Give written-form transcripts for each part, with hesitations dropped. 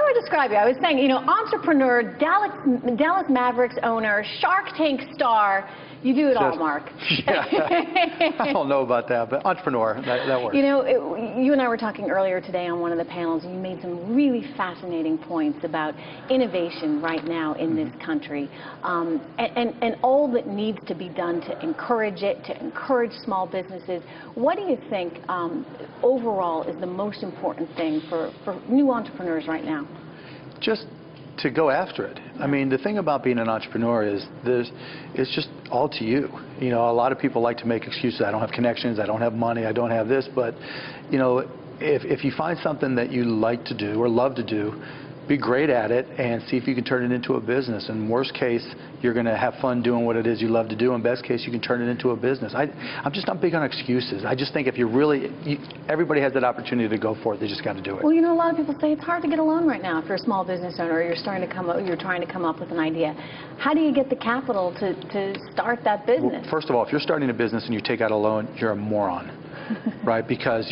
do I describe you? I was saying, you know, entrepreneur, Dallas Mavericks owner, Shark Tank star. You do it all, Mark. Yeah, I don't know about that, but entrepreneur, that works. You know, you and I were talking earlier today on one of the panels, and you made some really fascinating points about innovation right now in this country, and all that needs to be done to encourage it, to encourage small businesses. What do you think overall is the most important thing for new entrepreneurs right now? Just to go after it. I mean, the thing about being an entrepreneur is it's just all to you. You know, a lot of people like to make excuses. I don't have connections, I don't have money, I don't have this, but, you know, if you find something that you like to do or love to do, be great at it and see if you can turn it into a business. In worst case, you're going to have fun doing what it is you love to do. In best case, you can turn it into a business. I'm just not big on excuses. I just think if you really, everybody has that opportunity to go for it. They just got to do it. Well, you know, a lot of people say it's hard to get a loan right now if you're a small business owner or you're trying to come up with an idea. How do you get the capital to start that business? Well, first of all, if you're starting a business and you take out a loan, you're a moron. Right, because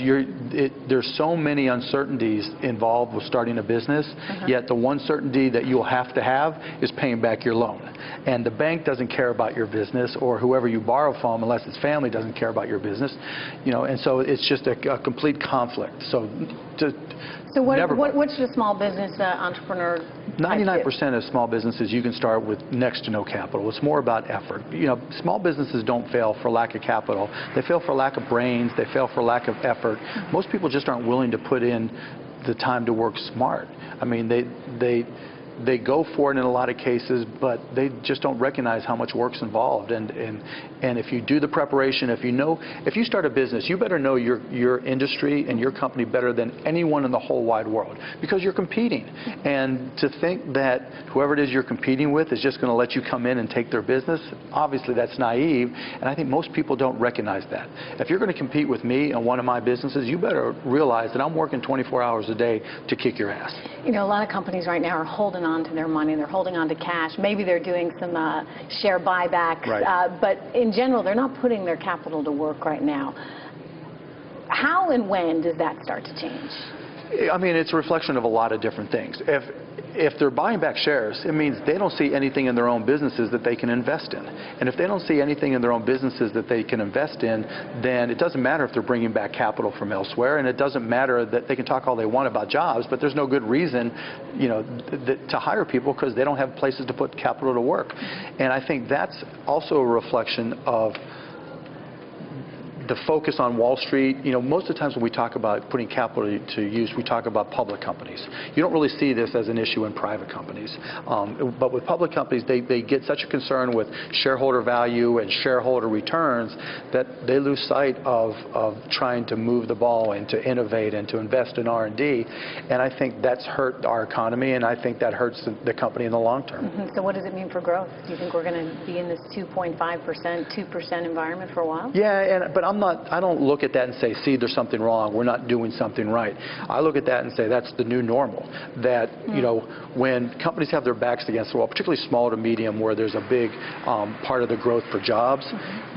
there's so many uncertainties involved with starting a business, yet the one certainty that you'll have to have is paying back your loan. And the bank doesn't care about your business, or whoever you borrow from, unless it's family, doesn't care about your business. You know, and so it's just a complete conflict. So what's the small business entrepreneur? 99% of small businesses you can start with next to no capital. It's more about effort. You know, small businesses don't fail for lack of capital. They fail for lack of brains. They fail for lack of effort. Most people just aren't willing to put in the time to work smart. I mean, they go for it in a lot of cases, but they just don't recognize how much work's involved. And if you do the preparation, if you start a business, you better know your industry and your company better than anyone in the whole wide world, because you're competing. And to think that whoever it is you're competing with is just going to let you come in and take their business, obviously that's naive. And I think most people don't recognize that. If you're going to compete with me in one of my businesses, you better realize that I'm working 24 hours a day to kick your ass. You know, a lot of companies right now are holding on to their money. They're holding on to cash. Maybe they're doing some share buybacks, but in general, they're not putting their capital to work right now. How and when does that start to change? I mean, it's a reflection of a lot of different things. If they're buying back shares, it means they don't see anything in their own businesses that they can invest in. And if they don't see anything in their own businesses that they can invest in, then it doesn't matter if they're bringing back capital from elsewhere, and it doesn't matter that they can talk all they want about jobs, but there's no good reason, you know, to hire people, because they don't have places to put capital to work. And I think that's also a reflection of the focus on Wall Street. You know, most of the times when we talk about putting capital to use, we talk about public companies. You don't really see this as an issue in private companies. But with public companies, they get such a concern with shareholder value and shareholder returns that they lose sight of trying to move the ball and to innovate and to invest in R&D. And I think that's hurt our economy, and I think that hurts the company in the long term. So what does it mean for growth? Do you think we're going to be in this 2.5%, 2% environment for a while? Yeah, but I don't look at that and say, see, there's something wrong, we're not doing something right. I look at that and say that's the new normal. That, you know, when companies have their backs against the wall, particularly small to medium, where there's a big part of the growth for jobs,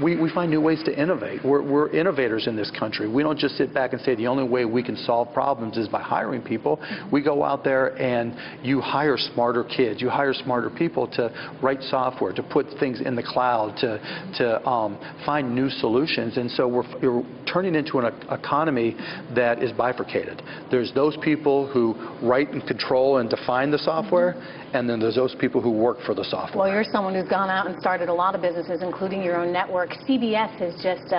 we find new ways to innovate. We're innovators in this country. We don't just sit back and say the only way we can solve problems is by hiring people. We go out there and you hire smarter kids, you hire smarter people to write software, to put things in the cloud, to find new solutions. And so we're turning into an economy that is bifurcated. There's those people who write and control and define the software, and then there's those people who work for the software. Well, you're someone who's gone out and started a lot of businesses, including your own network. CBS has just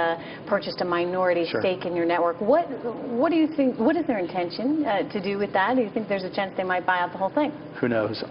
purchased a minority stake in your network. What do you think? What is their intention to do with that? Do you think there's a chance they might buy out the whole thing? Who knows?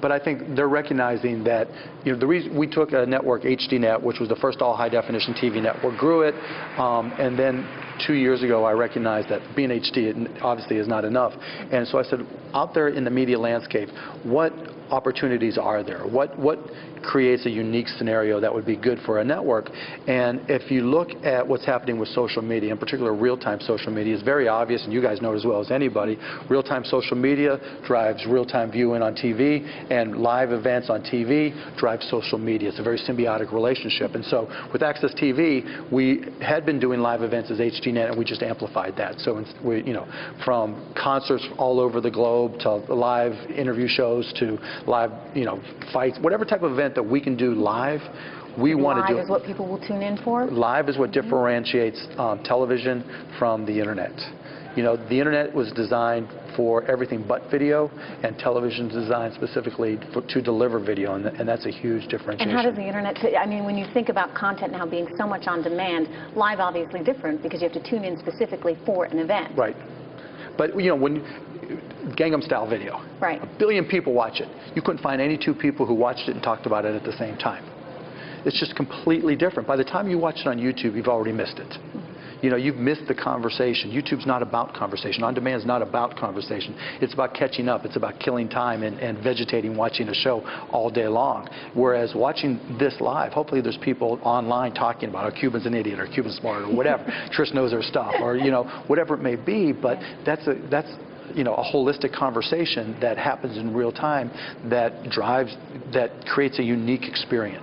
But I think they're recognizing that, you know, the reason we took a network, HDNet, which was the first all high-definition TV network, grew it, and then 2 years ago I recognized that being HD obviously is not enough. And so I said, out there in the media landscape, what opportunities are there? What creates a unique scenario that would be good for a network? And if you look at what's happening with social media, in particular real-time social media, it's very obvious, and you guys know as well as anybody, real-time social media drives real-time viewing on TV, and live events on TV drive social media. It's a very symbiotic relationship. And so with Access TV, we we had been doing live events as HDNet, and we just amplified that. So from concerts all over the globe to live interview shows to live, fights, whatever type of event that we can do live, we want to do. Live is what people will tune in for? Live is what differentiates television from the internet. The internet was designed for everything but video, and television is designed specifically to deliver video, and that's a huge differentiation. And how does the internet fit? I mean, when you think about content now being so much on demand, live obviously different because you have to tune in specifically for an event. Right. But, when Gangnam Style video, right. 1 billion people watch it. You couldn't find any two people who watched it and talked about it at the same time. It's just completely different. By the time you watch it on YouTube, you've already missed it. You've missed the conversation. YouTube's not about conversation. On demand is not about conversation. It's about catching up. It's about killing time and vegetating, watching a show all day long. Whereas watching this live, hopefully there's people online talking about, Cuban's an idiot, or Cuban's smart, or whatever. Trish knows her stuff, or whatever it may be. But that's a holistic conversation that happens in real time that creates a unique experience.